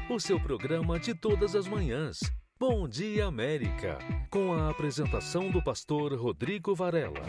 o seu programa de todas as manhãs. Bom Dia América, com a apresentação do pastor Rodrigo Varela.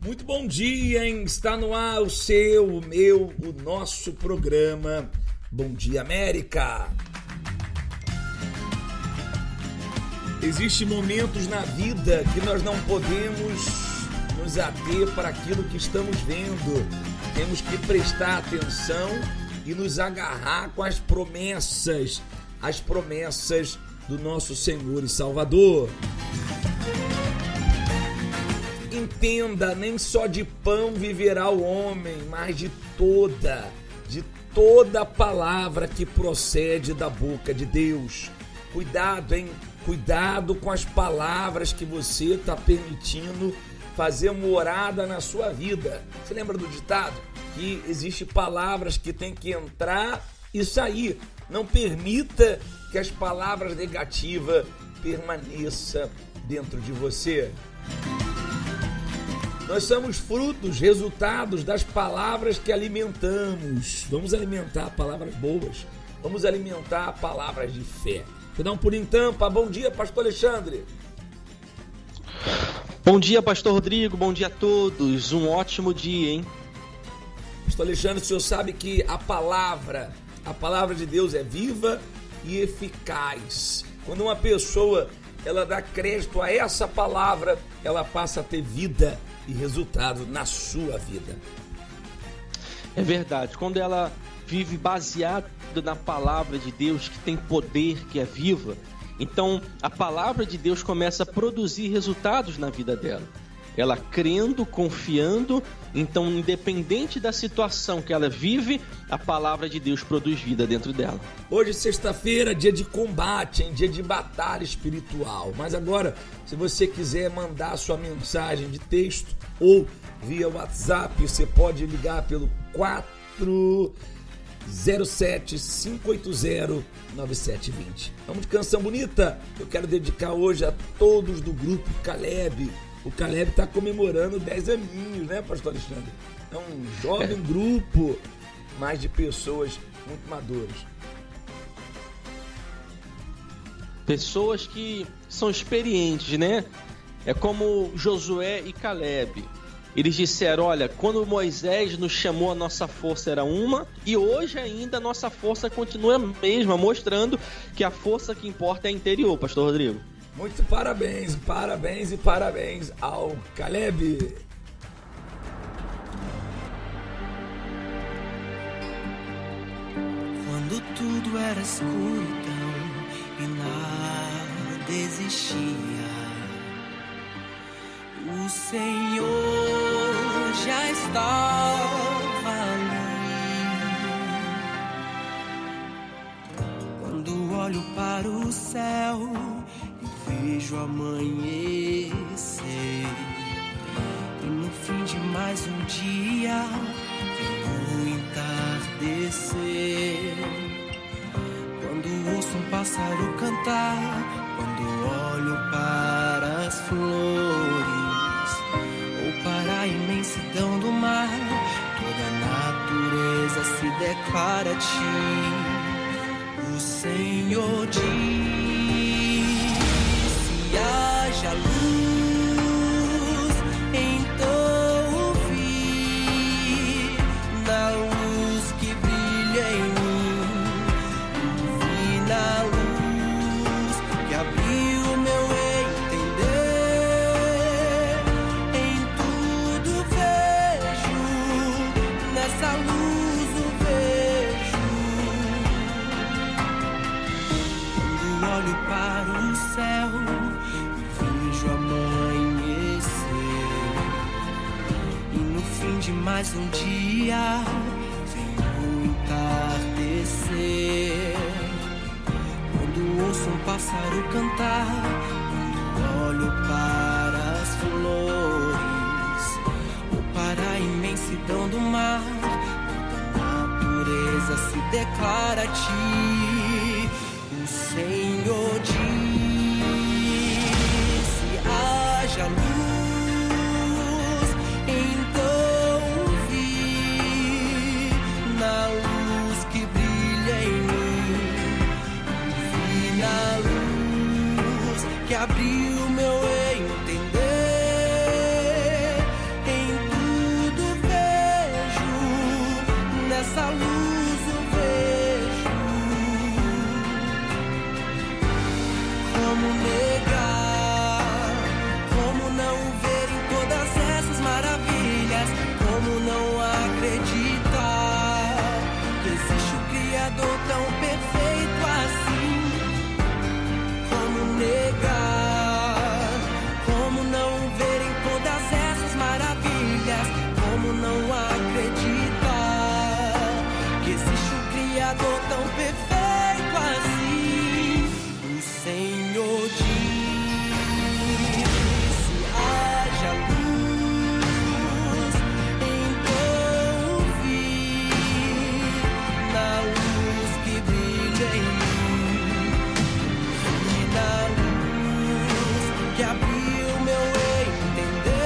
Muito bom dia, hein? Está no ar o seu, o meu, o nosso programa Bom Dia América. Existem momentos na vida que nós não podemos nos ater para aquilo que estamos vendo. Temos que prestar atenção e nos agarrar com as promessas do nosso Senhor e Salvador. Entenda, nem só de pão viverá o homem, mas de toda palavra que procede da boca de Deus. Cuidado, hein? Cuidado com as palavras que você está permitindo fazer morada na sua vida. Você lembra do ditado? Que existe palavras que tem que entrar e sair. Não permita que as palavras negativas permaneçam dentro de você. Nós somos frutos, resultados das palavras que alimentamos. Vamos alimentar palavras boas. Vamos alimentar palavras de fé. Vou dar um pulinho em Tampa. Bom dia, pastor Alexandre. Bom dia, pastor Rodrigo. Bom dia a todos. Um ótimo dia, hein? Pastor Alexandre, o senhor sabe que a palavra de Deus é viva e eficaz. Quando uma pessoa ela dá crédito a essa palavra, ela passa a ter vida e resultado na sua vida. É verdade, quando ela vive baseado na palavra de Deus, que tem poder, que é viva, então a palavra de Deus começa a produzir resultados na vida dela. Ela crendo, confiando, então independente da situação que ela vive, a palavra de Deus produz vida dentro dela. Hoje, sexta-feira, dia de combate, dia de batalha espiritual. Mas agora, se você quiser mandar sua mensagem de texto ou via WhatsApp, você pode ligar pelo 407-580-9720. Vamos de canção bonita? Eu quero dedicar hoje a todos do grupo Caleb. O Caleb está comemorando 10 aninhos, né, pastor Alexandre? É um jovem grupo, mas de pessoas muito maduras. Pessoas que são experientes, né? É como Josué e Caleb. Eles disseram, olha, quando Moisés nos chamou, a nossa força era uma, e hoje ainda a nossa força continua a mesma, mostrando que a força que importa é interior, pastor Rodrigo. Muito parabéns ao Caleb. Quando tudo era escuridão e nada existia, o Senhor já estava ali. Quando olho para o céu, vejo amanhecer, e no fim de mais um dia vem o entardecer. Quando ouço um pássaro cantar, quando olho para as flores, ou para a imensidão do mar, toda a natureza se declara a ti. O Senhor diz: haja luz, então vi na luz que brilha em mim, vi na luz que abriu meu entender. Em tudo vejo, nessa luz o vejo. Quando olho para o céu, vejo amanhecer, e no fim de mais um dia vem o entardecer. Quando ouço um pássaro cantar, quando olho para as flores, ou para a imensidão do mar, coisa se declara a ti. O Senhor diz: se haja luz, então vi na luz que brilha em mim, vi na luz que abriu meu entender. Em tudo vejo, nessa luz eu vejo. Como negar, como não ver em todas essas maravilhas, como não acreditar que existe um Criador tão perfeito assim. Como negar, como não ver em todas essas maravilhas, como não acreditar que existe um Criador tão perfeito assim. O Senhor diz: se haja luz, então vi na luz que brilha em mim, vi na luz que abriu meu entender.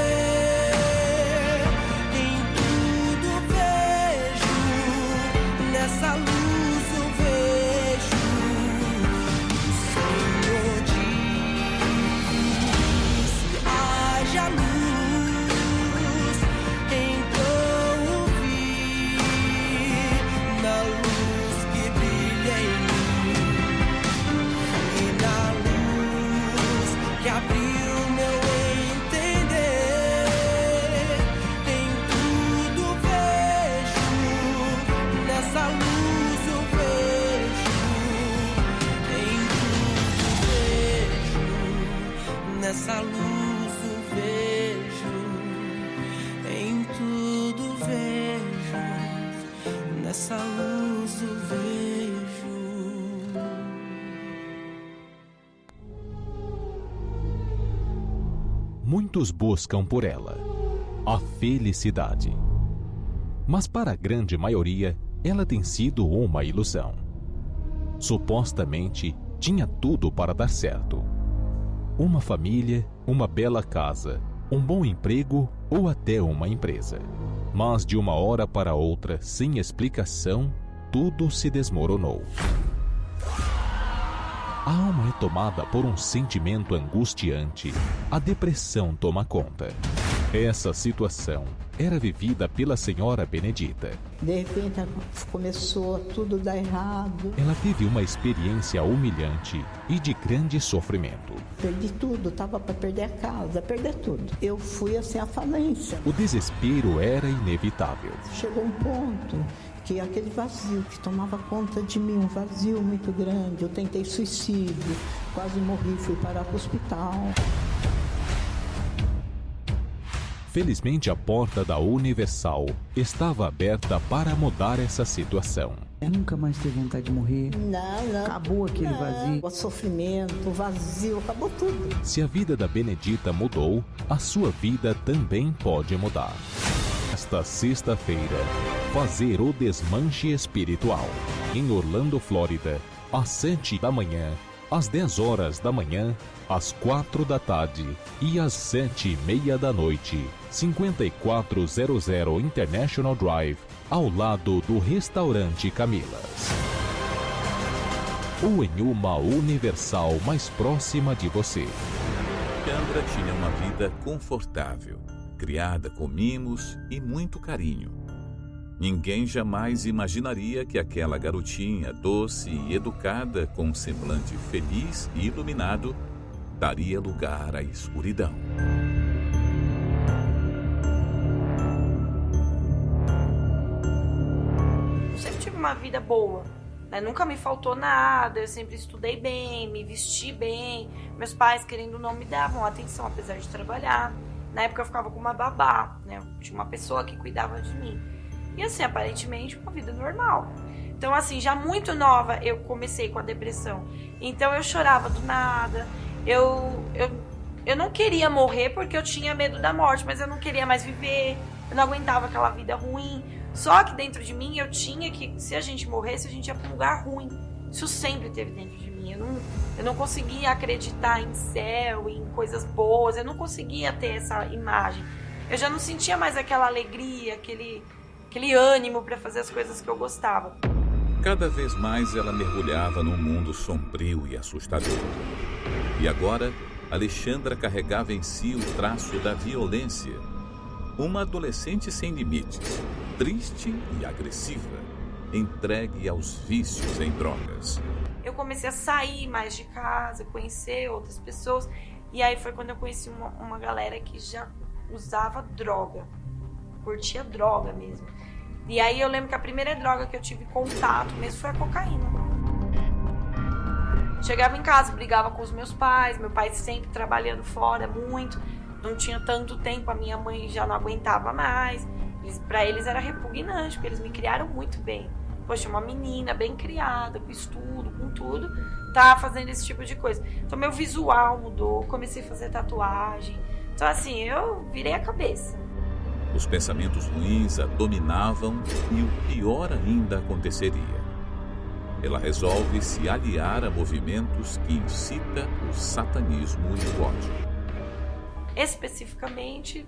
Em tudo vejo, nessa luz eu vejo. O Senhor diz: se haja luz, então vi na luz que brilha em mim, e na luz que abriu meu entender. Em tudo vejo, nessa luz eu vejo. Em tudo vejo, nessa luz eu vejo. Em tudo vejo, nessa luz eu vejo. Muitos buscam por ela a felicidade. Mas para a grande maioria, ela tem sido uma ilusão. Supostamente, tinha tudo para dar certo. Uma família, uma bela casa, um bom emprego ou até uma empresa. Mas de uma hora para outra, sem explicação, tudo se desmoronou. A alma é tomada por um sentimento angustiante. A depressão toma conta. Essa situação era vivida pela senhora Benedita. De repente começou tudo a dar errado. Ela teve uma experiência humilhante e de grande sofrimento. Perdi tudo, estava para perder a casa, perder tudo. Eu fui assim à falência. O desespero era inevitável. Chegou um ponto que aquele vazio que tomava conta de mim, um vazio muito grande. Eu tentei suicídio, quase morri, fui parar para o hospital. Felizmente, a porta da Universal estava aberta para mudar essa situação. Eu nunca mais teve vontade de morrer. Não. Acabou aquele vazio. O sofrimento, o vazio, acabou tudo. Se a vida da Benedita mudou, a sua vida também pode mudar. Esta sexta-feira, fazer o desmanche espiritual. Em Orlando, Flórida, às 7 da manhã, às 10 horas da manhã, às 4 da tarde e às 7:30 da noite. 5400 International Drive, ao lado do Restaurante Camilas. Ou em uma Universal mais próxima de você. Chandra tinha uma vida confortável, criada com mimos e muito carinho. Ninguém jamais imaginaria que aquela garotinha doce e educada, com um semblante feliz e iluminado, daria lugar à escuridão. Eu sempre tive uma vida boa, né? Nunca me faltou nada, eu sempre estudei bem, me vesti bem. Meus pais, querendo ou não, me davam atenção, apesar de trabalhar. Na época eu ficava com uma babá, né? Tinha uma pessoa que cuidava de mim. E assim, aparentemente, uma vida normal. Então, assim, já muito nova, eu comecei com a depressão. Então, eu chorava do nada. Eu não queria morrer porque eu tinha medo da morte, mas eu não queria mais viver. Eu não aguentava aquela vida ruim. Só que dentro de mim eu tinha que, se a gente morresse, a gente ia para um lugar ruim. Isso sempre teve dentro de mim. Eu não conseguia acreditar em céu, em coisas boas. Eu não conseguia ter essa imagem. Eu já não sentia mais aquela alegria, aquele ânimo para fazer as coisas que eu gostava. Cada vez mais ela mergulhava num mundo sombrio e assustador. E agora, Alexandra carregava em si o traço da violência. Uma adolescente sem limites, triste e agressiva, entregue aos vícios em drogas. Eu comecei a sair mais de casa, conhecer outras pessoas. E aí foi quando eu conheci uma galera que já usava droga. Curtia droga mesmo. E aí eu lembro que a primeira droga que eu tive contato mesmo foi a cocaína. Chegava em casa, brigava com os meus pais, meu pai sempre trabalhando fora muito, não tinha tanto tempo, a minha mãe já não aguentava mais. Pra eles era repugnante, porque eles me criaram muito bem. Poxa, uma menina bem criada, com estudo, com tudo, tá fazendo esse tipo de coisa. Então meu visual mudou, comecei a fazer tatuagem. Então assim, eu virei a cabeça. Os pensamentos ruins a dominavam e o pior ainda aconteceria. Ela resolve se aliar a movimentos que incitam o satanismo e o ódio. Especificamente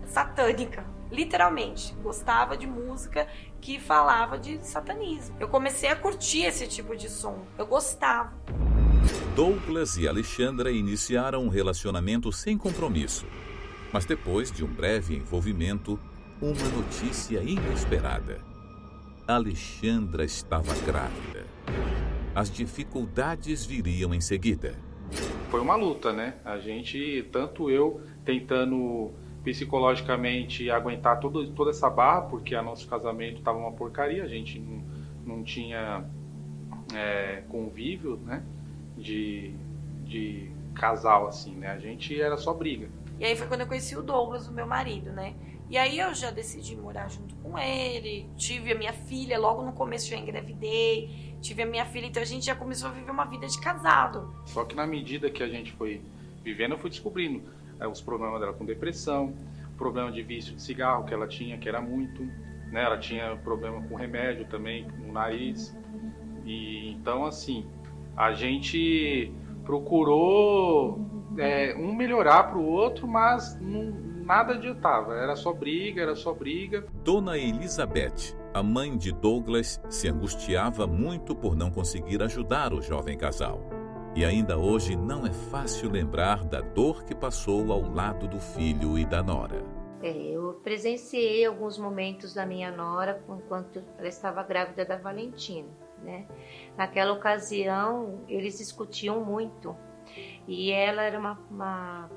satânica, literalmente. Gostava de música que falava de satanismo. Eu comecei a curtir esse tipo de som. Eu gostava. Douglas e Alexandra iniciaram um relacionamento sem compromisso. Mas depois de um breve envolvimento, uma notícia inesperada. Alexandra estava grávida. As dificuldades viriam em seguida. Foi uma luta, né? A gente, tanto eu, tentando psicologicamente aguentar toda essa barra, porque o nosso casamento estava uma porcaria, a gente não tinha convívio, né? De casal, assim, né? A gente era só briga. E aí foi quando eu conheci o Douglas, o meu marido, né? E aí eu já decidi morar junto com ele, tive a minha filha, logo no começo já engravidei, tive a minha filha, então a gente já começou a viver uma vida de casado. Só que na medida que a gente foi vivendo, eu fui descobrindo os problemas dela com depressão, problema de vício de cigarro que ela tinha, que era muito, né? Ela tinha problema com remédio também, no nariz. E então, assim, a gente procurou um melhorar para o outro, mas nada adiantava, era só briga. Dona Elizabeth, a mãe de Douglas, se angustiava muito por não conseguir ajudar o jovem casal. E ainda hoje não é fácil lembrar da dor que passou ao lado do filho e da nora. Eu presenciei alguns momentos da minha nora enquanto ela estava grávida da Valentina, né? Naquela ocasião, eles discutiam muito. E ela era uma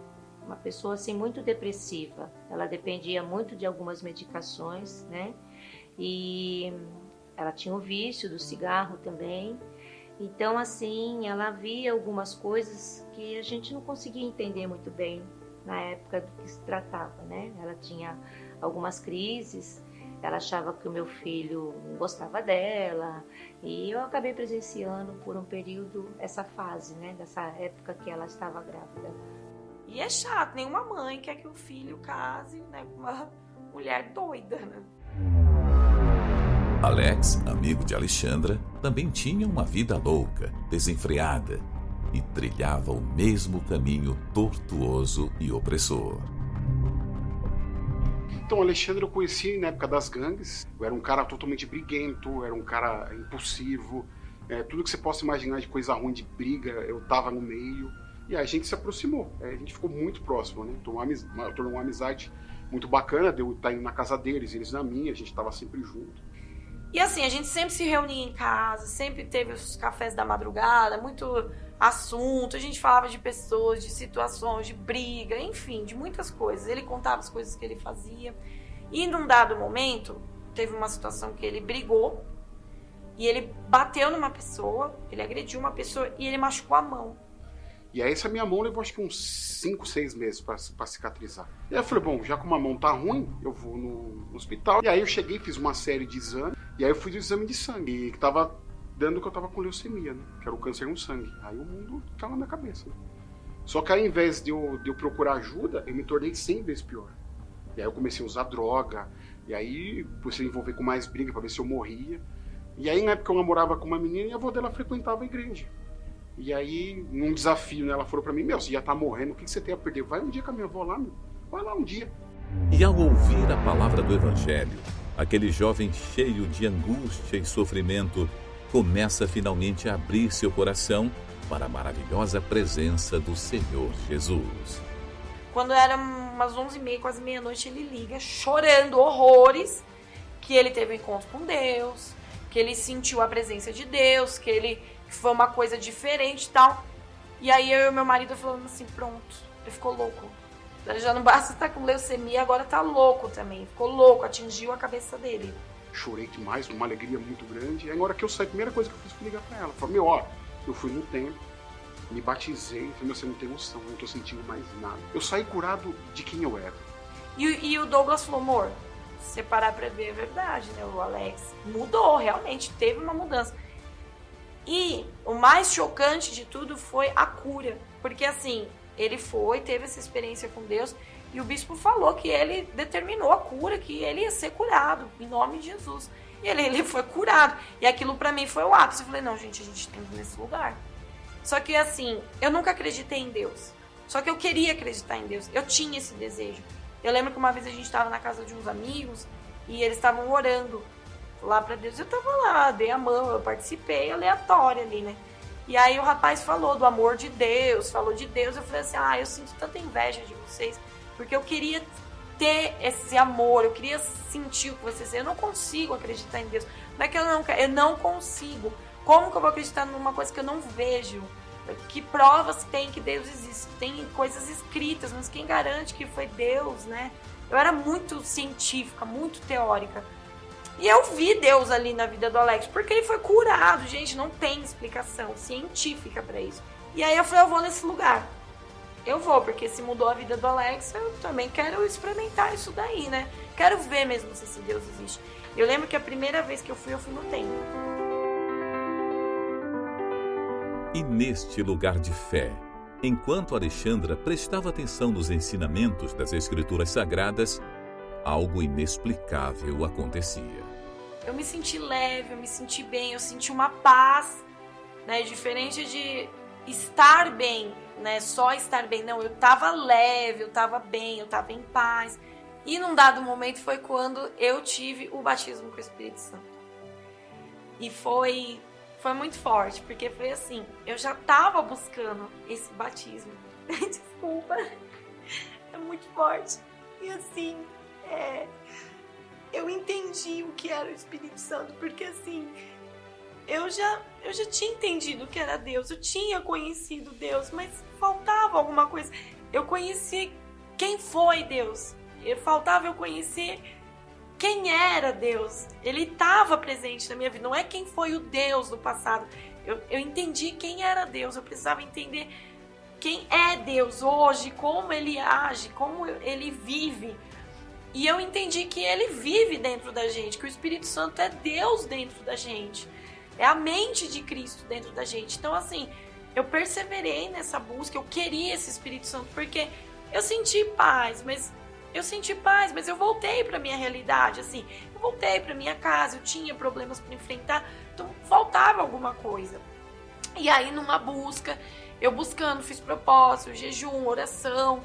pessoa assim, muito depressiva. Ela dependia muito de algumas medicações, né? E ela tinha o vício do cigarro também. Então, assim, ela via algumas coisas que a gente não conseguia entender muito bem na época do que se tratava, né? Ela tinha algumas crises, ela achava que o meu filho não gostava dela, e eu acabei presenciando por um período essa fase, né? Dessa época que ela estava grávida. E é chato, nenhuma mãe quer que o filho case, né, com uma mulher doida, né? Alex, amigo de Alexandra, também tinha uma vida louca, desenfreada, e trilhava o mesmo caminho tortuoso e opressor. Então, Alexandre eu conheci na época das gangues. Eu era um cara totalmente briguento, era um cara impulsivo. Tudo que você possa imaginar de coisa ruim, de briga, eu tava no meio. E aí a gente se aproximou, a gente ficou muito próximo, né? Tornou uma amizade muito bacana, de eu estar indo na casa deles, eles na minha, a gente tava sempre junto. E assim, a gente sempre se reunia em casa, sempre teve os cafés da madrugada, muito assunto, a gente falava de pessoas, de situações, de briga, enfim, de muitas coisas. Ele contava as coisas que ele fazia. E num dado momento, teve uma situação que ele brigou e ele bateu numa pessoa, ele agrediu uma pessoa e ele machucou a mão. E aí essa minha mão levou acho que uns 5, 6 meses pra cicatrizar. E aí eu falei, bom, já que uma mão tá ruim, eu vou no hospital. E aí eu cheguei, fiz uma série de exames, e aí eu fui do exame de sangue, e que tava dando que eu tava com leucemia, né? Que era o câncer no sangue. Aí o mundo caiu na minha cabeça, né? Só que aí, ao invés de eu procurar ajuda, eu me tornei 100 vezes pior. E aí eu comecei a usar droga, e aí comecei a envolver com mais briga pra ver se eu morria. E aí na época eu namorava com uma menina e a avó dela frequentava a igreja. E aí, num desafio, né, ela falou pra mim, meu, você já tá morrendo, o que você tem a perder? Vai um dia com a minha avó lá, meu. Vai lá um dia. E ao ouvir a palavra do Evangelho, aquele jovem cheio de angústia e sofrimento começa finalmente a abrir seu coração para a maravilhosa presença do Senhor Jesus. Quando era umas 11h30, quase meia-noite, ele liga chorando horrores que ele teve um encontro com Deus, que ele sentiu a presença de Deus, que foi uma coisa diferente e tal. E aí eu e meu marido falando assim, pronto, ele ficou louco. Já não basta estar com leucemia, agora tá louco também. Ficou louco, atingiu a cabeça dele. Chorei demais, uma alegria muito grande. E aí na hora que eu saí, a primeira coisa que eu fiz foi ligar pra ela. Falei, meu, ó, eu fui no templo, me batizei, falei, você não tem noção, eu não tô sentindo mais nada. Eu saí curado de quem eu era. E o Douglas falou, amor, se você parar pra ver, é verdade, né? O Alex mudou, realmente, teve uma mudança. E o mais chocante de tudo foi a cura. Porque assim, ele teve essa experiência com Deus, e o bispo falou que ele determinou a cura, que ele ia ser curado, em nome de Jesus. E ele foi curado. E aquilo pra mim foi o ápice. Eu falei, não, gente, a gente tem que ir nesse lugar. Só que assim, eu nunca acreditei em Deus. Só que eu queria acreditar em Deus. Eu tinha esse desejo. Eu lembro que uma vez a gente estava na casa de uns amigos e eles estavam orando lá pra Deus. Eu tava lá, dei a mão, eu participei, aleatória ali, né? E aí o rapaz falou do amor de Deus, falou de Deus. Eu falei assim, eu sinto tanta inveja de vocês, porque eu queria ter esse amor, eu queria sentir o que vocês... Eu não consigo acreditar em Deus. Não é que eu não consigo. Como que eu vou acreditar numa coisa que eu não vejo? Que provas tem que Deus existe? Tem coisas escritas, mas quem garante que foi Deus, né? Eu era muito científica, muito teórica. E eu vi Deus ali na vida do Alex, porque ele foi curado, gente, não tem explicação científica pra isso. E aí eu falei, eu vou nesse lugar. Eu vou, porque se mudou a vida do Alex, eu também quero experimentar isso daí, né? Quero ver mesmo se esse Deus existe. Eu lembro que a primeira vez que eu fui no templo. E neste lugar de fé, enquanto Alexandra prestava atenção nos ensinamentos das Escrituras Sagradas, algo inexplicável acontecia. Eu me senti leve, eu me senti bem, eu senti uma paz, né? Diferente de estar bem, né? Só estar bem. Não, eu tava leve, eu tava bem, eu tava em paz. E num dado momento foi quando eu tive o batismo com o Espírito Santo. E foi muito forte, porque foi assim, eu já tava buscando esse batismo. Desculpa, é muito forte. E assim, eu entendi o que era o Espírito Santo, porque assim, eu já tinha entendido o que era Deus, eu tinha conhecido Deus, mas faltava alguma coisa. Eu conheci quem foi Deus, faltava eu conhecer quem era Deus. Ele estava presente na minha vida, não é quem foi o Deus do passado. Eu entendi quem era Deus, eu precisava entender quem é Deus hoje, como ele age, como ele vive. E eu entendi que ele vive dentro da gente, que o Espírito Santo é Deus dentro da gente. É a mente de Cristo dentro da gente. Então, assim, eu perseverei nessa busca, eu queria esse Espírito Santo, porque eu senti paz, mas eu voltei para minha realidade, assim. Eu voltei para minha casa, eu tinha problemas para enfrentar, então faltava alguma coisa. E aí, numa busca, eu buscando, fiz propósito, jejum, oração.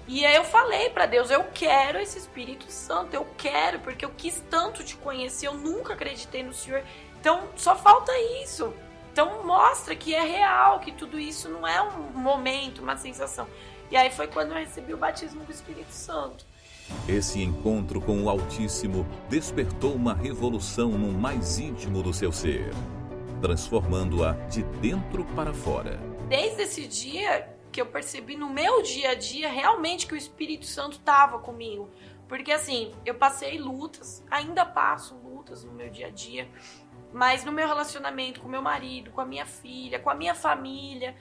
E aí eu falei pra Deus, eu quero esse Espírito Santo, eu quero, porque eu quis tanto te conhecer, eu nunca acreditei no Senhor, então só falta isso. Então mostra que é real, que tudo isso não é um momento, uma sensação. E aí foi quando eu recebi o batismo do Espírito Santo. Esse encontro com o Altíssimo despertou uma revolução no mais íntimo do seu ser, transformando-a de dentro para fora. Desde esse dia que eu percebi no meu dia a dia realmente que o Espírito Santo estava comigo. Porque assim, eu passei lutas, ainda passo lutas no meu dia a dia, mas no meu relacionamento com meu marido, com a minha filha, com a minha família,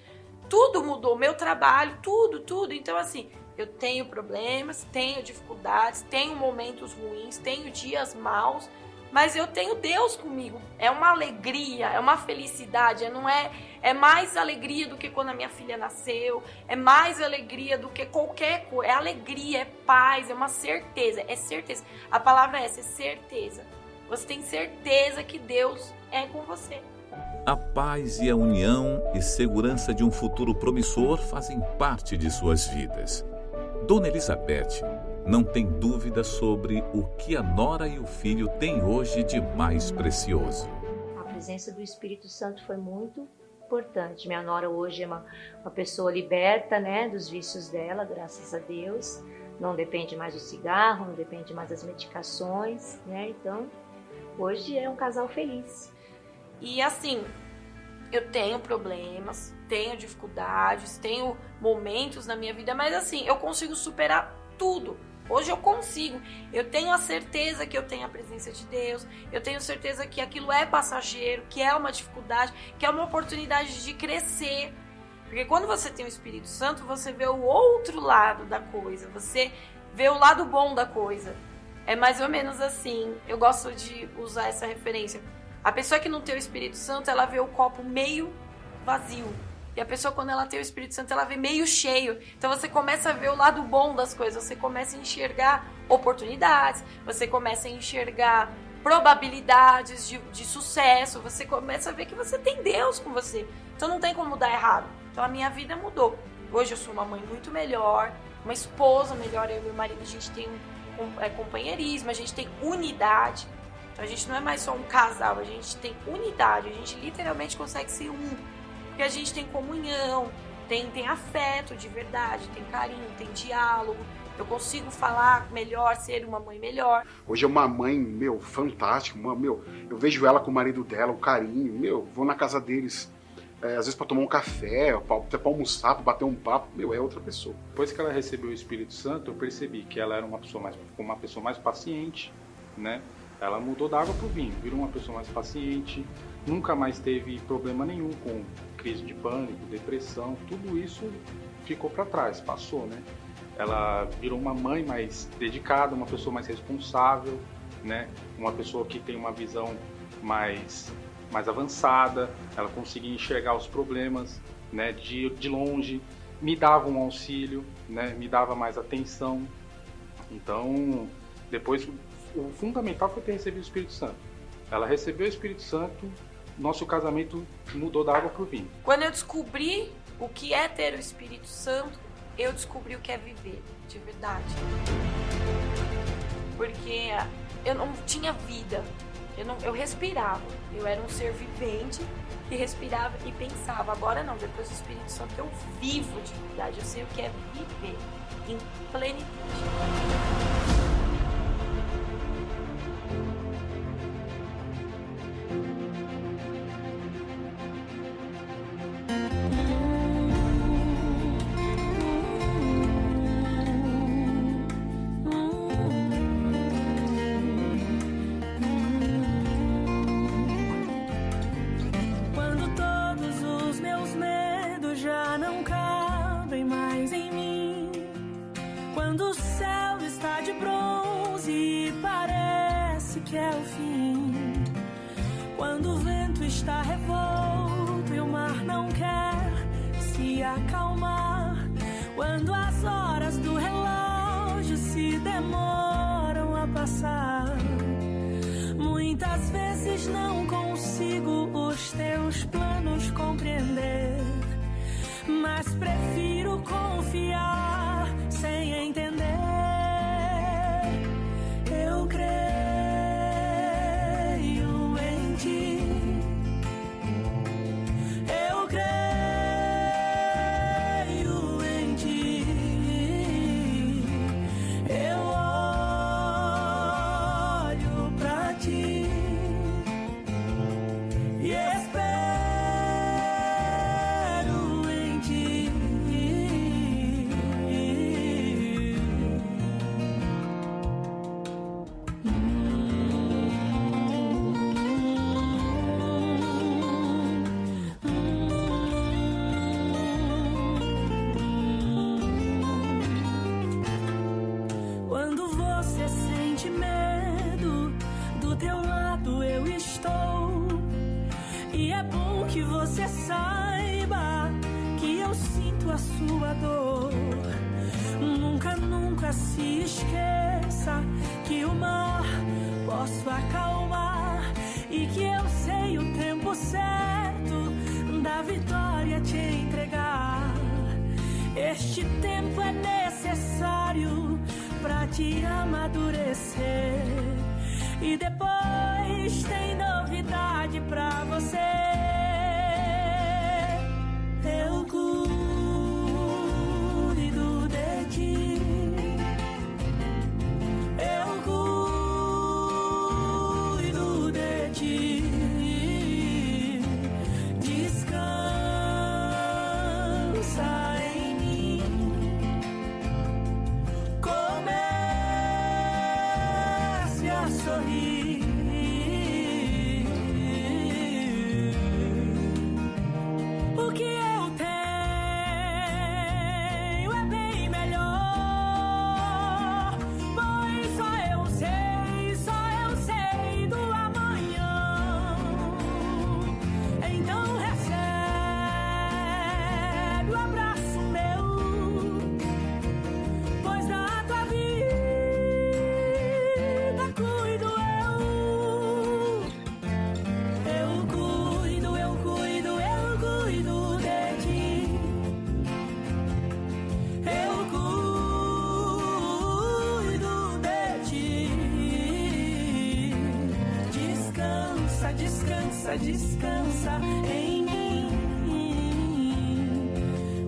tudo mudou, meu trabalho, tudo. Então assim, eu tenho problemas, tenho dificuldades, tenho momentos ruins, tenho dias maus, mas eu tenho Deus comigo. É uma alegria, é uma felicidade, é mais alegria do que quando a minha filha nasceu, é mais alegria do que qualquer coisa, é alegria, é paz, é uma certeza, é certeza. A palavra é essa, é certeza. Você tem certeza que Deus é com você. A paz e a união e segurança de um futuro promissor fazem parte de suas vidas. Dona Elizabeth não tem dúvida sobre o que a nora e o filho têm hoje de mais precioso. A presença do Espírito Santo foi muito importante. Minha nora hoje é uma pessoa liberta, né, dos vícios dela, graças a Deus. Não depende mais do cigarro, não depende mais das medicações, né? Então, hoje é um casal feliz. E assim, eu tenho problemas, tenho dificuldades, tenho momentos na minha vida, mas assim, eu consigo superar tudo. Hoje eu consigo. Eu tenho a certeza que eu tenho a presença de Deus, eu tenho certeza que aquilo é passageiro, que é uma dificuldade, que é uma oportunidade de crescer. Porque quando você tem o Espírito Santo, você vê o outro lado da coisa, você vê o lado bom da coisa. É mais ou menos assim, eu gosto de usar essa referência. A pessoa que não tem o Espírito Santo, ela vê o copo meio vazio. E a pessoa, quando ela tem o Espírito Santo, ela vê meio cheio. Então você começa a ver o lado bom das coisas, você começa a enxergar oportunidades, você começa a enxergar probabilidades de sucesso, você começa a ver que você tem Deus com você. Então não tem como dar errado. Então a minha vida mudou. Hoje eu sou uma mãe muito melhor, uma esposa melhor, eu e meu marido, a gente tem companheirismo, a gente tem unidade. Então a gente não é mais só um casal, a gente tem unidade, a gente literalmente consegue ser um. Porque a gente tem comunhão, tem afeto de verdade, tem carinho, tem diálogo. Eu consigo falar melhor, ser uma mãe melhor. Hoje é uma mãe, fantástica. Eu vejo ela com o marido dela, o carinho. Vou na casa deles, às vezes para tomar um café, até para almoçar, para bater um papo. É outra pessoa. Depois que ela recebeu o Espírito Santo, eu percebi que ela era uma pessoa mais paciente, né? Ela mudou da água para o vinho, virou uma pessoa mais paciente, nunca mais teve problema nenhum com crise de pânico, depressão, tudo isso ficou para trás, passou, né? Ela virou uma mãe mais dedicada, uma pessoa mais responsável, né? Uma pessoa que tem uma visão mais avançada, ela conseguia enxergar os problemas, né? De longe, me dava um auxílio, né? Me dava mais atenção. Então, depois, o fundamental foi ter recebido o Espírito Santo. Ela recebeu o Espírito Santo, nosso casamento mudou da água para o vinho. Quando eu descobri o que é ter o Espírito Santo, eu descobri o que é viver, de verdade. Porque eu não tinha vida, eu respirava. Eu era um ser vivente que respirava e pensava. Agora não, depois do Espírito Santo eu vivo de verdade, eu sei o que é viver em plenitude. Está revolto e o mar não quer se acalmar. Quando as horas do relógio se demoram a passar, muitas vezes não consigo os teus planos compreender, mas prefiro confiar sem entender. Eu creio em ti. E é bom que você saiba que eu sinto a sua dor. Nunca, nunca se esqueça que o mar posso acalmar e que eu sei o tempo certo da vitória te entregar. Este tempo é necessário pra te amadurecer e depois tem novidade pra você. Eu cuido de ti. Eu cuido de ti. Descansa em mim. Comece a sorrir. O que eu tenho é bem melhor, pois só eu sei do amanhã. Então recebe o abraço meu, pois da tua vida cuido eu. Eu cuido de ti. Eu cuido de ti. Descansa, descansa, descansa em mim.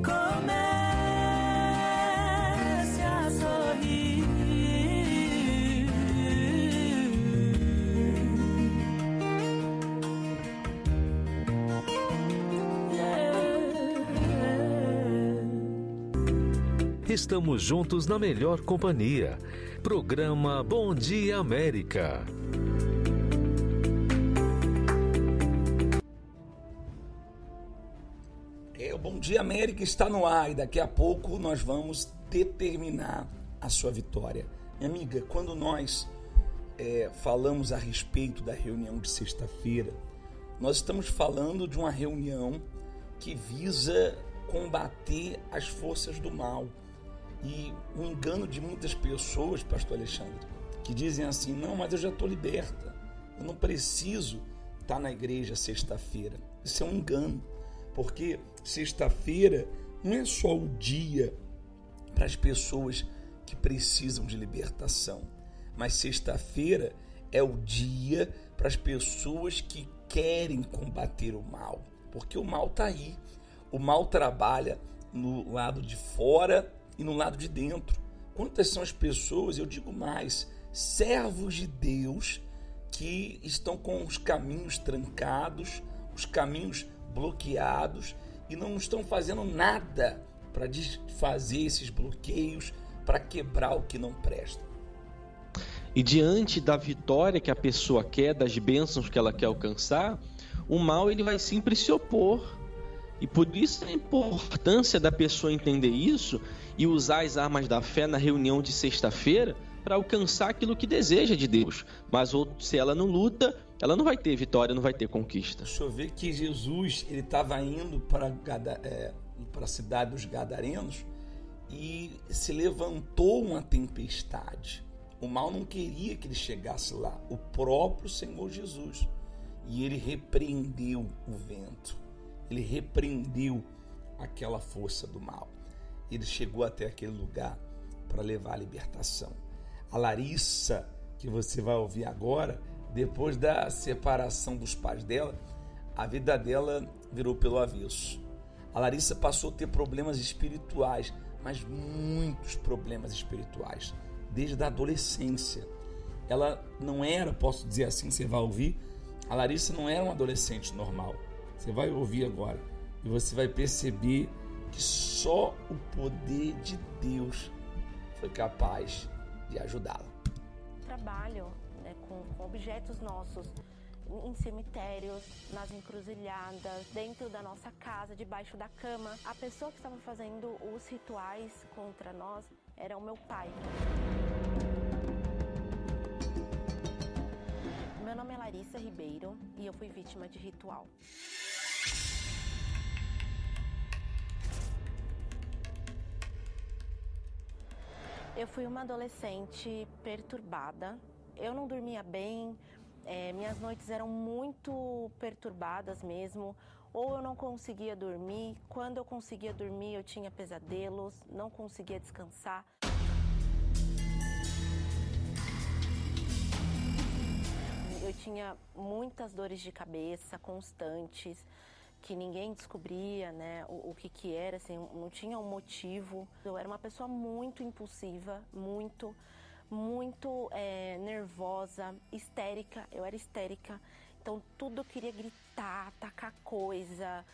Comece a sorrir. Estamos juntos na melhor companhia. Programa Bom Dia América. O Bom Dia América está no ar e daqui a pouco nós vamos determinar a sua vitória. Minha amiga, quando nós falamos a respeito da reunião de sexta-feira, nós estamos falando de uma reunião que visa combater as forças do mal. E o engano de muitas pessoas, pastor Alexandre, que dizem assim, não, mas eu já estou liberta, eu não preciso estar na igreja sexta-feira. Isso é um engano, porque sexta-feira não é só o dia para as pessoas que precisam de libertação, mas sexta-feira é o dia para as pessoas que querem combater o mal, porque o mal está aí, o mal trabalha no lado de fora e no lado de dentro. Quantas são as pessoas, eu digo mais, servos de Deus que estão com os caminhos trancados, os caminhos bloqueados e não estão fazendo nada para desfazer esses bloqueios, para quebrar o que não presta. E diante da vitória que a pessoa quer, das bênçãos que ela quer alcançar, o mal ele vai sempre se opor. E por isso a importância da pessoa entender isso e usar as armas da fé na reunião de sexta-feira para alcançar aquilo que deseja de Deus. Mas se ela não luta, ela não vai ter vitória, não vai ter conquista. Deixa eu ver que Jesus ele estava indo para a cidade dos Gadarenos e se levantou uma tempestade. O mal não queria que ele chegasse lá, o próprio Senhor Jesus. E ele repreendeu o vento. Ele repreendeu aquela força do mal. Ele chegou até aquele lugar para levar a libertação. A Larissa, que você vai ouvir agora, depois da separação dos pais dela, a vida dela virou pelo avesso. A Larissa passou a ter problemas espirituais, mas muitos problemas espirituais, desde a adolescência. Ela não era, posso dizer assim, você vai ouvir, a Larissa não era uma adolescente normal. Você vai ouvir agora e você vai perceber que só o poder de Deus foi capaz de ajudá-la. Trabalho com objetos nossos em cemitérios, nas encruzilhadas, dentro da nossa casa, debaixo da cama. A pessoa que estava fazendo os rituais contra nós era o meu pai. Meu nome é Larissa. Larissa Ribeiro e eu fui vítima de ritual. Eu fui uma adolescente perturbada, eu não dormia bem, minhas noites eram muito perturbadas mesmo, ou eu não conseguia dormir, quando eu conseguia dormir eu tinha pesadelos, não conseguia descansar. Eu tinha muitas dores de cabeça constantes, que ninguém descobria, né, o que era, assim, não tinha um motivo. Eu era uma pessoa muito impulsiva, muito nervosa, histérica. Eu era histérica, então tudo eu queria gritar, atacar coisa.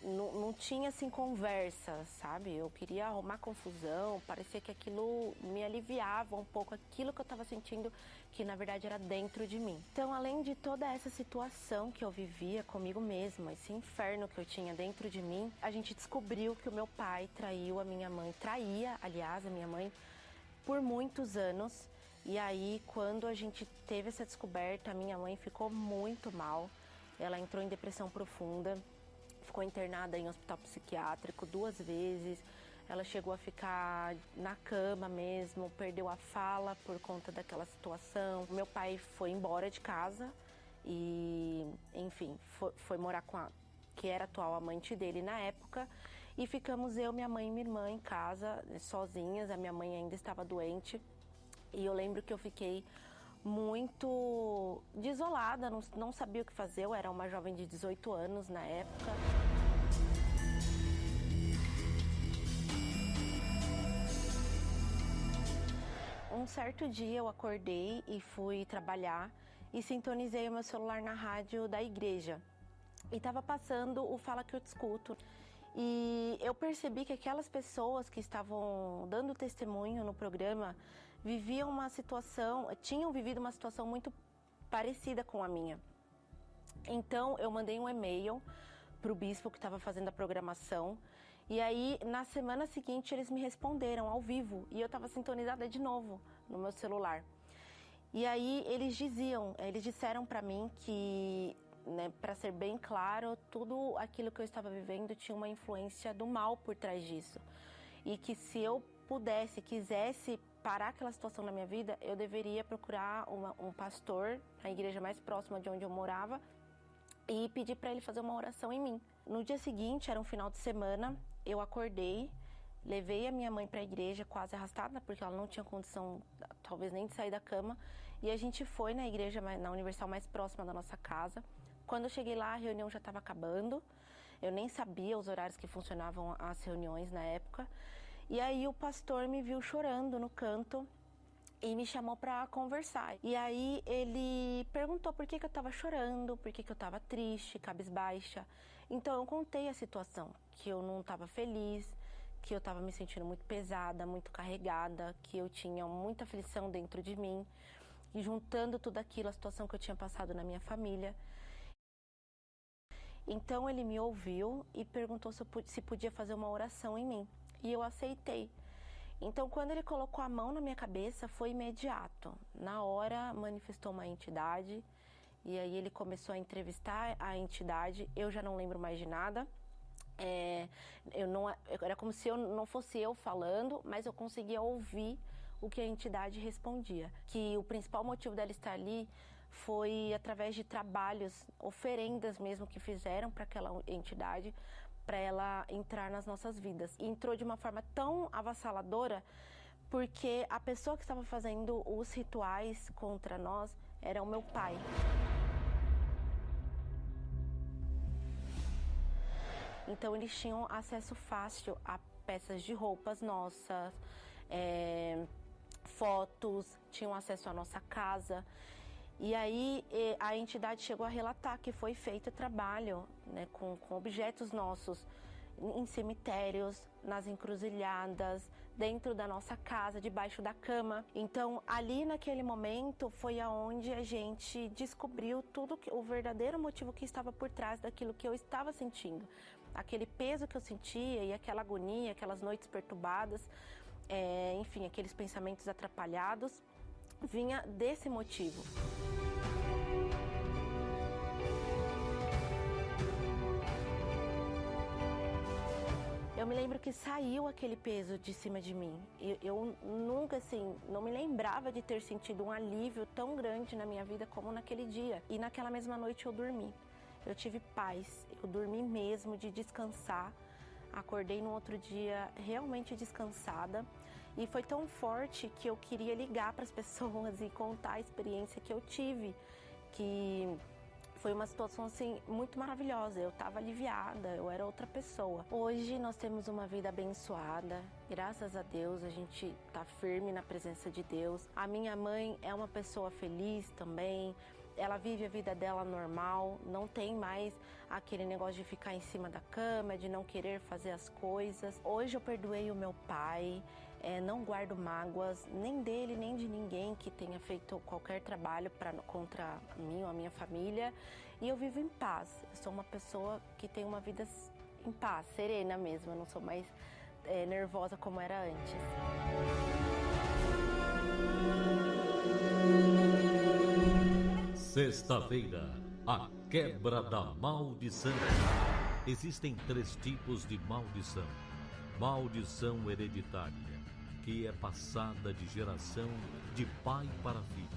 Não tinha, assim, conversa, sabe? Eu queria arrumar confusão, parecia que aquilo me aliviava um pouco, aquilo que eu estava sentindo, que na verdade era dentro de mim. Então, além de toda essa situação que eu vivia comigo mesma, esse inferno que eu tinha dentro de mim, a gente descobriu que o meu pai traiu a minha mãe, traía, aliás, a minha mãe, por muitos anos. E aí, quando a gente teve essa descoberta, a minha mãe ficou muito mal, ela entrou em depressão profunda, ficou internada em hospital psiquiátrico 2 vezes, ela chegou a ficar na cama mesmo, perdeu a fala por conta daquela situação. Meu pai foi embora de casa e, enfim, foi morar com a que era a atual amante dele na época, e ficamos eu, minha mãe e minha irmã em casa, sozinhas. A minha mãe ainda estava doente e eu lembro que eu fiquei muito desolada, não sabia o que fazer, eu era uma jovem de 18 anos na época. Um certo dia eu acordei e fui trabalhar e sintonizei o meu celular na rádio da igreja. E estava passando o Fala Que Eu Te Escuto. E eu percebi que aquelas pessoas que estavam dando testemunho no programa tinham vivido uma situação muito parecida com a minha. Então eu mandei um e-mail para o bispo que estava fazendo a programação, e aí na semana seguinte eles me responderam ao vivo e eu estava sintonizada de novo no meu celular. E aí eles disseram para mim que, né, para ser bem claro, tudo aquilo que eu estava vivendo tinha uma influência do mal por trás disso. E que se eu quisesse parar aquela situação na minha vida, eu deveria procurar um pastor na igreja mais próxima de onde eu morava e pedir para ele fazer uma oração em mim. No dia seguinte, era um final de semana, eu acordei, levei a minha mãe para a igreja quase arrastada, porque ela não tinha condição, talvez nem de sair da cama, e a gente foi na igreja, na Universal mais próxima da nossa casa. Quando eu cheguei lá, a reunião já estava acabando, eu nem sabia os horários que funcionavam as reuniões na época. E aí o pastor me viu chorando no canto e me chamou para conversar. E aí ele perguntou por que eu estava chorando, por que eu estava triste, cabisbaixa. Então eu contei a situação, que eu não estava feliz, que eu estava me sentindo muito pesada, muito carregada, que eu tinha muita aflição dentro de mim. E juntando tudo aquilo, a situação que eu tinha passado na minha família. Então ele me ouviu e perguntou se podia fazer uma oração em mim. E eu aceitei. Então, quando ele colocou a mão na minha cabeça, foi imediato. Na hora, manifestou uma entidade. E aí ele começou a entrevistar a entidade. Eu já não lembro mais de nada. Era como se não fosse eu falando, mas eu conseguia ouvir o que a entidade respondia. Que o principal motivo dela estar ali foi através de trabalhos, oferendas mesmo que fizeram para aquela entidade, para ela entrar nas nossas vidas. E entrou de uma forma tão avassaladora, porque a pessoa que estava fazendo os rituais contra nós era o meu pai. Então eles tinham acesso fácil a peças de roupas nossas, fotos, tinham acesso à nossa casa. E aí a entidade chegou a relatar que foi feito trabalho, né, com objetos nossos em cemitérios, nas encruzilhadas, dentro da nossa casa, debaixo da cama. Então ali naquele momento foi aonde a gente descobriu o verdadeiro motivo que estava por trás daquilo que eu estava sentindo. Aquele peso que eu sentia e aquela agonia, aquelas noites perturbadas, enfim, aqueles pensamentos atrapalhados, vinha desse motivo. me lembro que saiu aquele peso de cima de mim. Eu nunca, assim, não me lembrava de ter sentido um alívio tão grande na minha vida como naquele dia. E naquela mesma noite eu dormi. Eu tive paz, eu dormi mesmo, de descansar. Acordei no outro dia realmente descansada. E foi tão forte que eu queria ligar para as pessoas e contar a experiência que eu tive. Que foi uma situação assim muito maravilhosa, eu estava aliviada, eu era outra pessoa. Hoje nós temos uma vida abençoada, graças a Deus, a gente está firme na presença de Deus. A minha mãe é uma pessoa feliz também, ela vive a vida dela normal, não tem mais aquele negócio de ficar em cima da cama, de não querer fazer as coisas. Hoje eu perdoei o meu pai, não guardo mágoas, nem dele, nem de ninguém que tenha feito qualquer trabalho contra mim ou a minha família. E eu vivo em paz. Eu sou uma pessoa que tem uma vida em paz, serena mesmo. Eu não sou mais nervosa como era antes. Sexta-feira, a quebra da maldição. Existem 3 tipos de maldição. Maldição hereditária, que é passada de geração de pai para filho.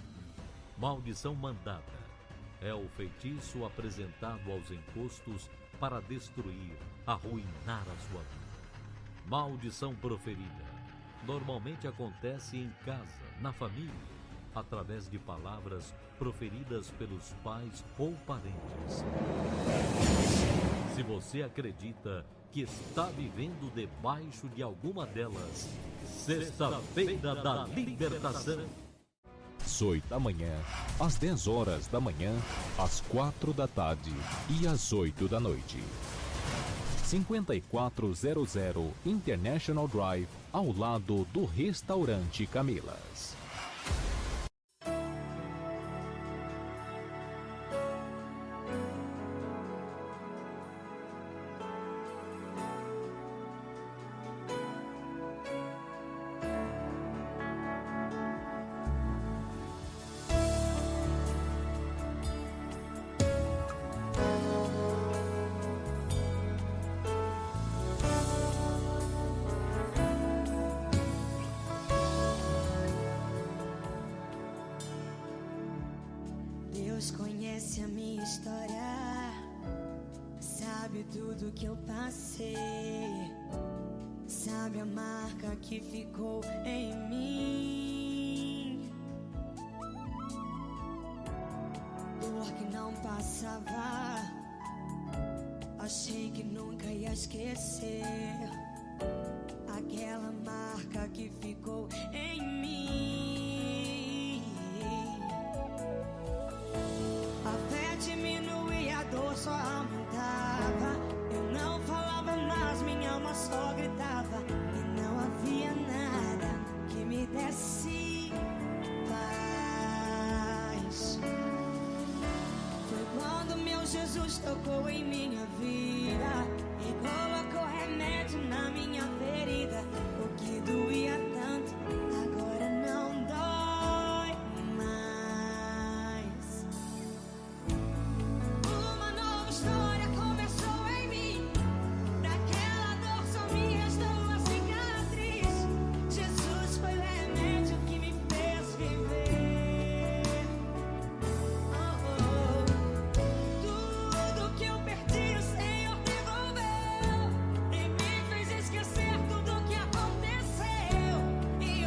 Maldição mandada é o feitiço apresentado aos encostos para destruir, arruinar a sua vida. Maldição proferida normalmente acontece em casa, na família, através de palavras proferidas pelos pais ou parentes. Se você acredita que está vivendo debaixo de alguma delas, Sexta-feira da Libertação. Às 8 da manhã, às 10 horas da manhã, às 4 da tarde e às 8 da noite. 5400 International Drive, ao lado do Restaurante Camilas. Deus conhece a minha história, sabe tudo que eu passei, sabe a marca que ficou em mim. Dor que não passava, achei que nunca ia esquecer aquela marca que ficou em mim. A fé diminuía, a dor só aumentava. Eu não falava mais, minha alma só gritava. E não havia nada que me desse paz. Foi quando meu Jesus tocou em minha vida e colocou remédio na minha ferida. O que doía tanto, agora não dói mais. Uma nova história começou em mim. Daquela dor só me restou a cicatriz. Jesus foi o remédio que me fez viver. Tudo que eu perdi o Senhor devolveu e me fez esquecer tudo que aconteceu. E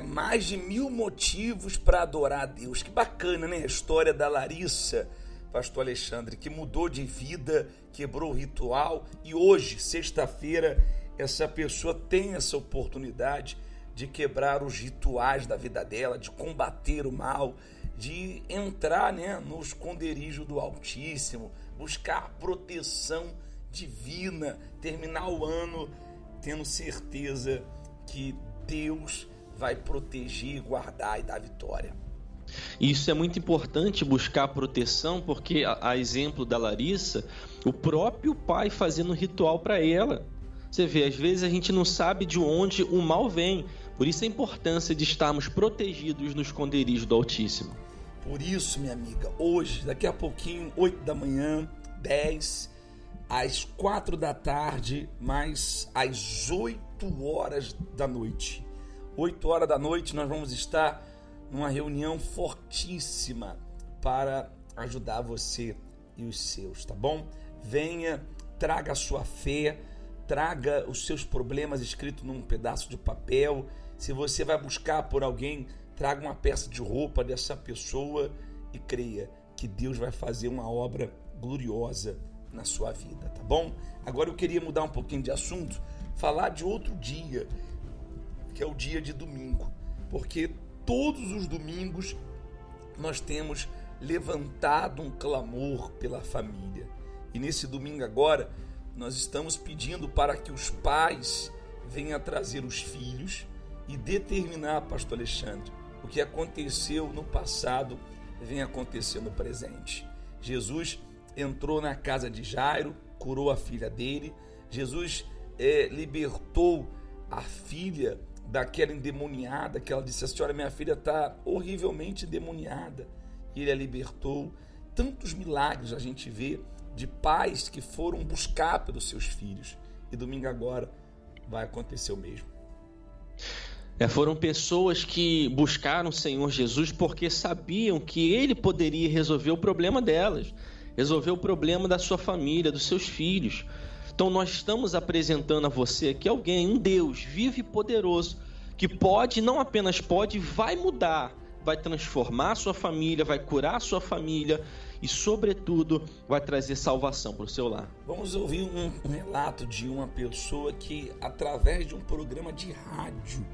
mais de 1000 motivos para adorar a Deus. Que bacana, né? A história da Larissa, pastor Alexandre, que mudou de vida, quebrou o ritual e hoje, sexta-feira, essa pessoa tem essa oportunidade de quebrar os rituais da vida dela, de combater o mal, de entrar, né, no esconderijo do Altíssimo, buscar proteção divina, terminar o ano tendo certeza que Deus vai proteger, guardar e dar vitória. Isso é muito importante, buscar proteção, porque a exemplo da Larissa, o próprio pai fazendo um ritual para ela. Você vê, às vezes a gente não sabe de onde o mal vem, por isso a importância de estarmos protegidos no esconderijo do Altíssimo. Por isso, minha amiga, hoje, daqui a pouquinho, 8 da manhã, 10, às 4 da tarde, mais às 8 horas da noite. 8 horas da noite nós vamos estar numa reunião fortíssima para ajudar você e os seus, tá bom? Venha, traga a sua fé, traga os seus problemas escritos num pedaço de papel. Se você vai buscar por alguém, traga uma peça de roupa dessa pessoa e creia que Deus vai fazer uma obra gloriosa na sua vida, tá bom? Agora eu queria mudar um pouquinho de assunto, falar de outro dia, que é o dia de domingo, porque todos os domingos nós temos levantado um clamor pela família. E nesse domingo agora, nós estamos pedindo para que os pais venham trazer os filhos e determinar, pastor Alexandre, o que aconteceu no passado vem acontecer no presente. Jesus entrou na casa de Jairo, curou a filha dele. Jesus libertou a filha daquela endemoniada, que ela disse assim: olha, minha filha está horrivelmente endemoniada. E ele a libertou. Tantos milagres a gente vê de pais que foram buscar pelos seus filhos. E domingo agora vai acontecer o mesmo. Foram pessoas que buscaram o Senhor Jesus porque sabiam que Ele poderia resolver o problema delas, resolver o problema da sua família, dos seus filhos. Então nós estamos apresentando a você aqui alguém, um Deus vivo e poderoso, que pode, não apenas pode, vai mudar, vai transformar a sua família, vai curar a sua família e, sobretudo, vai trazer salvação para o seu lar. Vamos ouvir um relato de uma pessoa que, através de um programa de rádio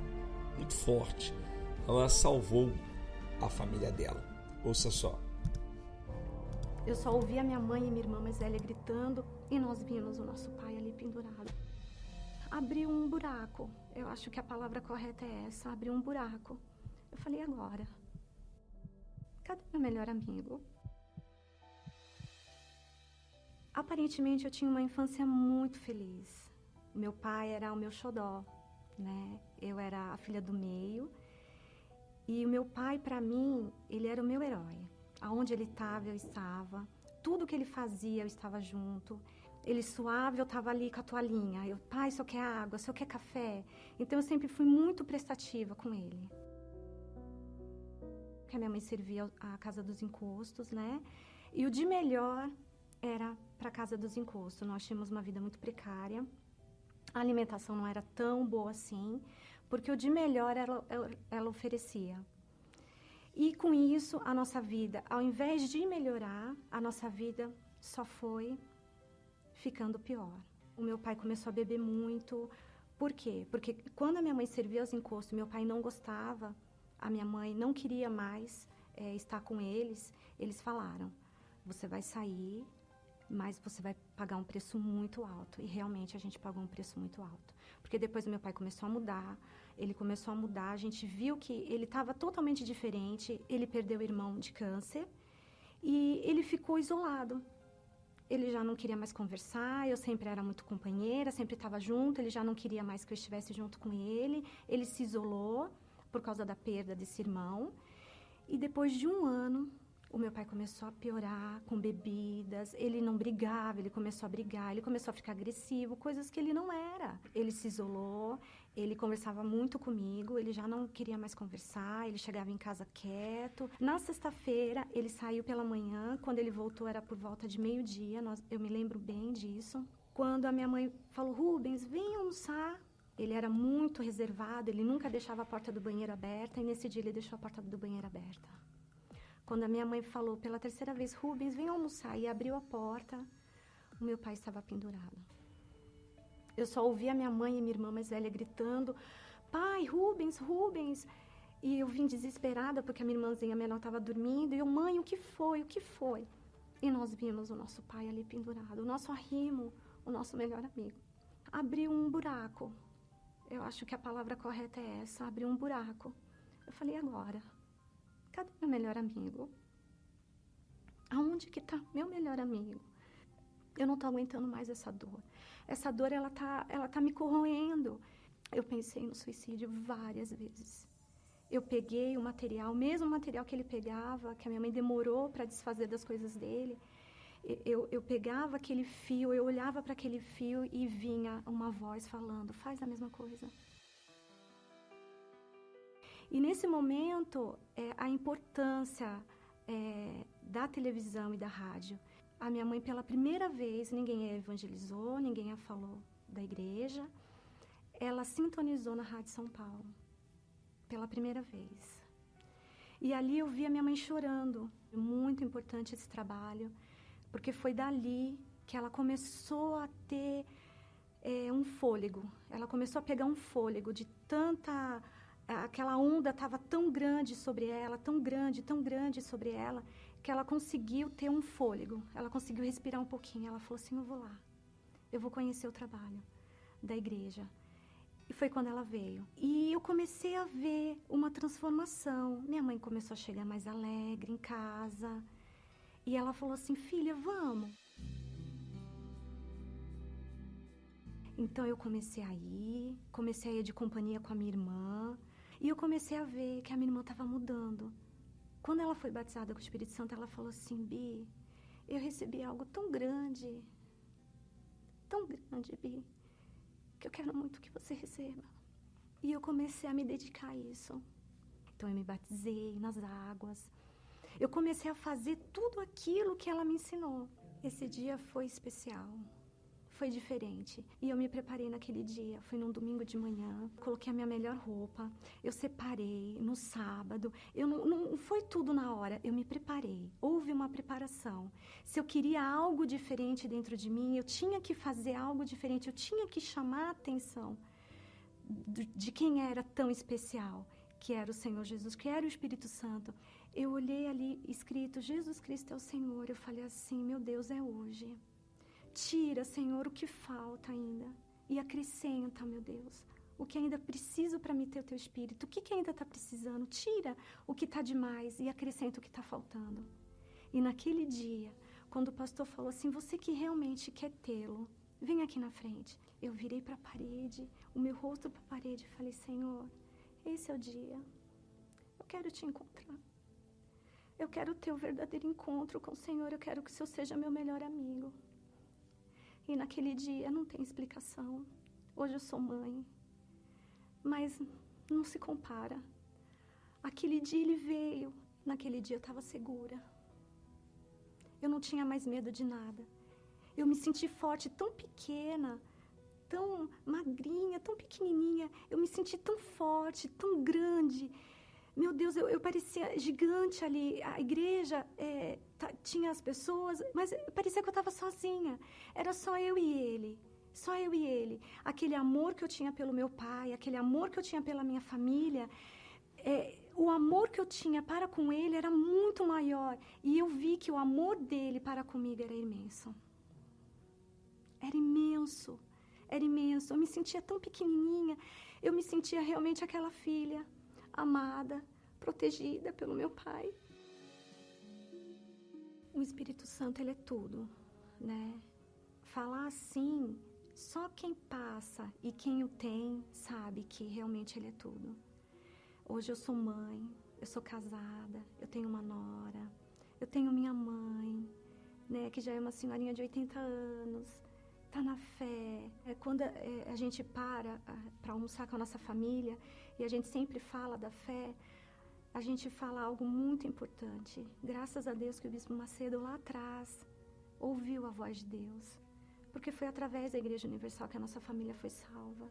muito forte, ela salvou a família dela. Ouça só. Eu só ouvi a minha mãe e minha irmã mais velha gritando e nós vimos o nosso pai ali pendurado. Abriu um buraco. Eu acho que a palavra correta é essa, abriu um buraco. Eu falei, agora? Cadê meu melhor amigo? Aparentemente eu tinha uma infância muito feliz. Meu pai era o meu xodó, né? Eu era a filha do meio. E o meu pai, para mim, ele era o meu herói. Aonde ele estava, eu estava. Tudo que ele fazia, eu estava junto. Ele suava, eu estava ali com a toalhinha. Eu, pai, só quer água, só quer café. Então eu sempre fui muito prestativa com ele. A minha mãe servia a casa dos encostos, né? E o de melhor era para a casa dos encostos. Nós tínhamos uma vida muito precária. A alimentação não era tão boa assim, porque o de melhor ela oferecia. E com isso, a nossa vida, ao invés de melhorar, a nossa vida só foi ficando pior. O meu pai começou a beber muito. Por quê? Porque quando a minha mãe servia aos encostos, meu pai não gostava, a minha mãe não queria mais estar com eles, eles falaram, você vai sair, mas você vai pagar um preço muito alto. E realmente a gente pagou um preço muito alto. Porque depois o meu pai começou a mudar, a gente viu que ele estava totalmente diferente, ele perdeu o irmão de câncer e ele ficou isolado. Ele já não queria mais conversar, eu sempre era muito companheira, sempre estava junto, ele já não queria mais que eu estivesse junto com ele, ele se isolou por causa da perda desse irmão. E depois de um ano, o meu pai começou a piorar com bebidas, ele não brigava, ele começou a brigar, ele começou a ficar agressivo, coisas que ele não era. Ele se isolou, ele conversava muito comigo, ele já não queria mais conversar, ele chegava em casa quieto. Na sexta-feira, ele saiu pela manhã, quando ele voltou era por volta de meio-dia, eu me lembro bem disso. Quando a minha mãe falou, Rubens, vem almoçar, Ele era muito reservado, ele nunca deixava a porta do banheiro aberta, e nesse dia ele deixou a porta do banheiro aberta. Quando a minha mãe falou pela terceira vez, Rubens, vem almoçar, e abriu a porta, o meu pai estava pendurado. Eu só ouvi a minha mãe e minha irmã mais velha gritando, pai, Rubens, Rubens. E eu vim desesperada, porque a minha irmãzinha menor estava dormindo, e eu, mãe, o que foi, o que foi? E nós vimos o nosso pai ali pendurado, o nosso arrimo, o nosso melhor amigo. Abriu um buraco. Eu acho que a palavra correta é essa, abriu um buraco. Eu falei, agora? Cadê meu melhor amigo? Aonde que tá meu melhor amigo? Eu não tô aguentando mais essa dor. Essa dor, ela tá me corroendo. Eu pensei no suicídio várias vezes. Eu peguei o material, o mesmo material que ele pegava, que a minha mãe demorou para desfazer das coisas dele. Eu pegava aquele fio, eu olhava para aquele fio e vinha uma voz falando, faz a mesma coisa. E nesse momento, a importância da televisão e da rádio. A minha mãe, pela primeira vez, ninguém a evangelizou, ninguém a falou da igreja. Ela sintonizou na Rádio São Paulo, pela primeira vez. E ali eu vi a minha mãe chorando. Muito importante esse trabalho, porque foi dali que ela começou a ter um fôlego. Ela começou a pegar um fôlego de tanta... Aquela onda estava tão grande sobre ela, tão grande sobre ela, que ela conseguiu ter um fôlego. Ela conseguiu respirar um pouquinho. Ela falou assim, eu vou lá. Eu vou conhecer o trabalho da igreja. E foi quando ela veio. E eu comecei a ver uma transformação. Minha mãe começou a chegar mais alegre em casa. E ela falou assim, filha, vamos. Então eu comecei a ir de companhia com a minha irmã. E eu comecei a ver que a minha irmã estava mudando. Quando ela foi batizada com o Espírito Santo, ela falou assim, Bi, eu recebi algo tão grande, Bi, que eu quero muito que você receba. E eu comecei a me dedicar a isso. Então eu me batizei nas águas. Eu comecei a fazer tudo aquilo que ela me ensinou. Esse dia foi especial. Foi diferente. E eu me preparei naquele dia. Foi num domingo de manhã. Coloquei a minha melhor roupa. Eu separei no sábado. Eu não foi tudo na hora. Eu me preparei. Houve uma preparação. Se eu queria algo diferente dentro de mim, eu tinha que fazer algo diferente. Eu tinha que chamar a atenção de quem era tão especial, que era o Senhor Jesus, que era o Espírito Santo. Eu olhei ali escrito, Jesus Cristo é o Senhor. Eu falei assim, meu Deus, é hoje. Tira, Senhor, o que falta ainda e acrescenta, meu Deus, o que ainda preciso para me ter o Teu Espírito. O que ainda está precisando? Tira o que está demais e acrescenta o que está faltando. E naquele dia, quando o pastor falou assim, você que realmente quer tê-lo, vem aqui na frente. Eu virei para a parede, o meu rosto para a parede e falei, Senhor, esse é o dia. Eu quero te encontrar. Eu quero ter o verdadeiro encontro com o Senhor. Eu quero que o Senhor seja meu melhor amigo. E naquele dia não tem explicação. Hoje eu sou mãe, mas não se compara. Aquele dia ele veio, naquele dia eu estava segura. Eu não tinha mais medo de nada. Eu me senti forte, tão pequena, tão magrinha, tão pequenininha. Eu me senti tão forte, tão grande. Meu Deus, eu parecia gigante ali. A igreja tinha as pessoas, mas parecia que eu estava sozinha. Era só eu e ele. Só eu e ele. Aquele amor que eu tinha pelo meu pai, aquele amor que eu tinha pela minha família, o amor que eu tinha para com ele era muito maior. E eu vi que o amor dele para comigo era imenso. Era imenso. Era imenso. Eu me sentia tão pequenininha. Eu me sentia realmente aquela filha amada, protegida pelo meu pai. O Espírito Santo, ele é tudo, né? Falar assim, só quem passa e quem o tem sabe que realmente ele é tudo. Hoje eu sou mãe, eu sou casada, eu tenho uma nora, eu tenho minha mãe, né, que já é uma senhorinha de 80 anos, tá na fé. Quando a gente para almoçar com a nossa família e a gente sempre fala da fé, a gente fala algo muito importante. Graças a Deus que o Bispo Macedo lá atrás ouviu a voz de Deus, porque foi através da Igreja Universal que a nossa família foi salva.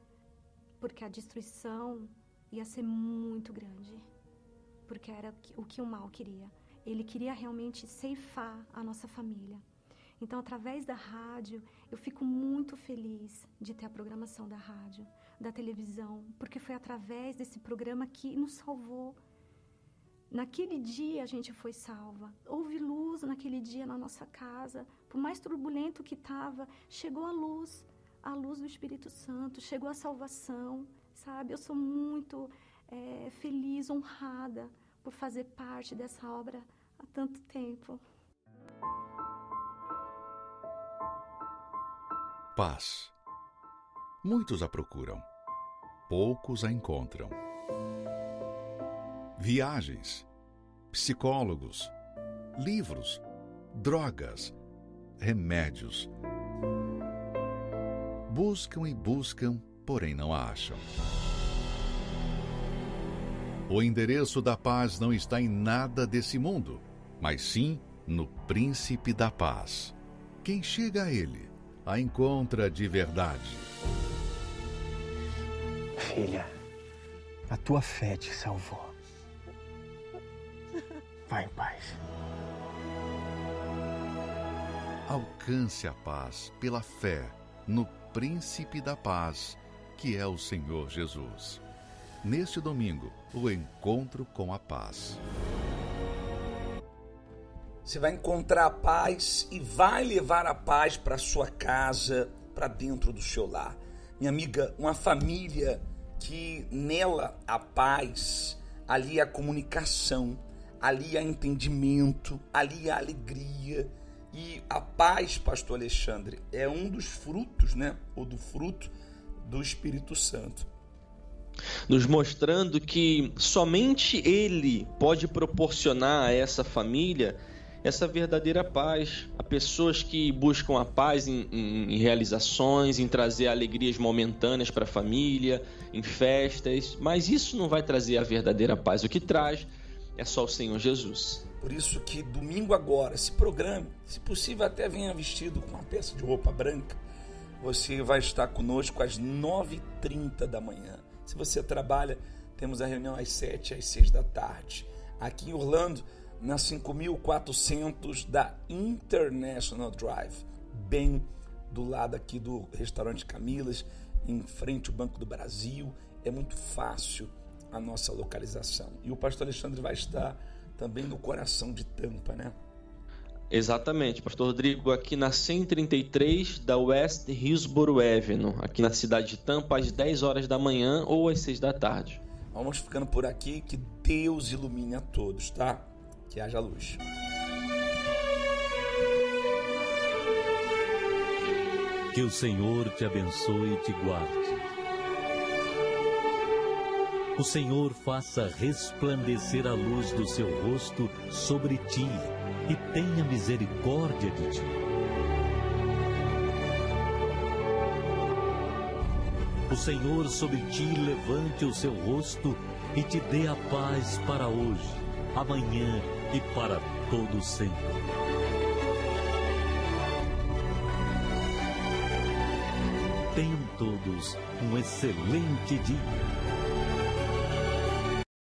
porque a destruição ia ser muito grande, porque era o que o mal queria. Ele queria realmente ceifar a nossa família. Então, através da rádio, eu fico muito feliz de ter a programação da rádio, da televisão, porque foi através desse programa que nos salvou. Naquele dia a gente foi salva. Houve luz naquele dia na nossa casa. Por mais turbulento que estava, chegou a luz do Espírito Santo, chegou a salvação, sabe? Eu sou muito feliz, honrada por fazer parte dessa obra há tanto tempo. Paz. Muitos a procuram, poucos a encontram. Viagens, psicólogos, livros, drogas, remédios. Buscam e buscam, porém não a acham. O endereço da paz não está em nada desse mundo, mas sim no Príncipe da Paz. Quem chega a ele, a encontra de verdade. Filha, a tua fé te salvou. Vai em paz. Alcance a paz pela fé no Príncipe da Paz, que é o Senhor Jesus. Neste domingo, o encontro com a paz. Você vai encontrar a paz e vai levar a paz para sua casa, para dentro do seu lar. Minha amiga, uma família que nela a paz, ali a comunicação, ali há entendimento, ali há alegria. E a paz, pastor Alexandre, é um dos frutos, né? Ou do fruto do Espírito Santo. Nos mostrando que somente Ele pode proporcionar a essa família essa verdadeira paz. Há pessoas que buscam a paz em realizações, em trazer alegrias momentâneas para a família, em festas, mas isso não vai trazer a verdadeira paz. O que traz é só o Senhor Jesus. Por isso que domingo agora, se programe, se possível até venha vestido com uma peça de roupa branca. Você vai estar conosco às 9h30 da manhã. Se você trabalha, temos a reunião às 7 às 6 da tarde. Aqui em Orlando, na 5.400 da International Drive, bem do lado aqui do restaurante Camilas, em frente ao Banco do Brasil. É muito fácil a nossa localização. E o pastor Alexandre vai estar também no coração de Tampa, né? Exatamente, pastor Rodrigo, aqui na 133 da West Hillsborough Avenue, aqui na cidade de Tampa, às 10 horas da manhã ou às 6 da tarde. Vamos ficando por aqui, que Deus ilumine a todos, tá? Que haja luz. Que o Senhor te abençoe e te guarde. O Senhor faça resplandecer a luz do seu rosto sobre ti e tenha misericórdia de ti. O Senhor sobre ti levante o seu rosto e te dê a paz para hoje, amanhã e para todo sempre. Tenham todos um excelente dia.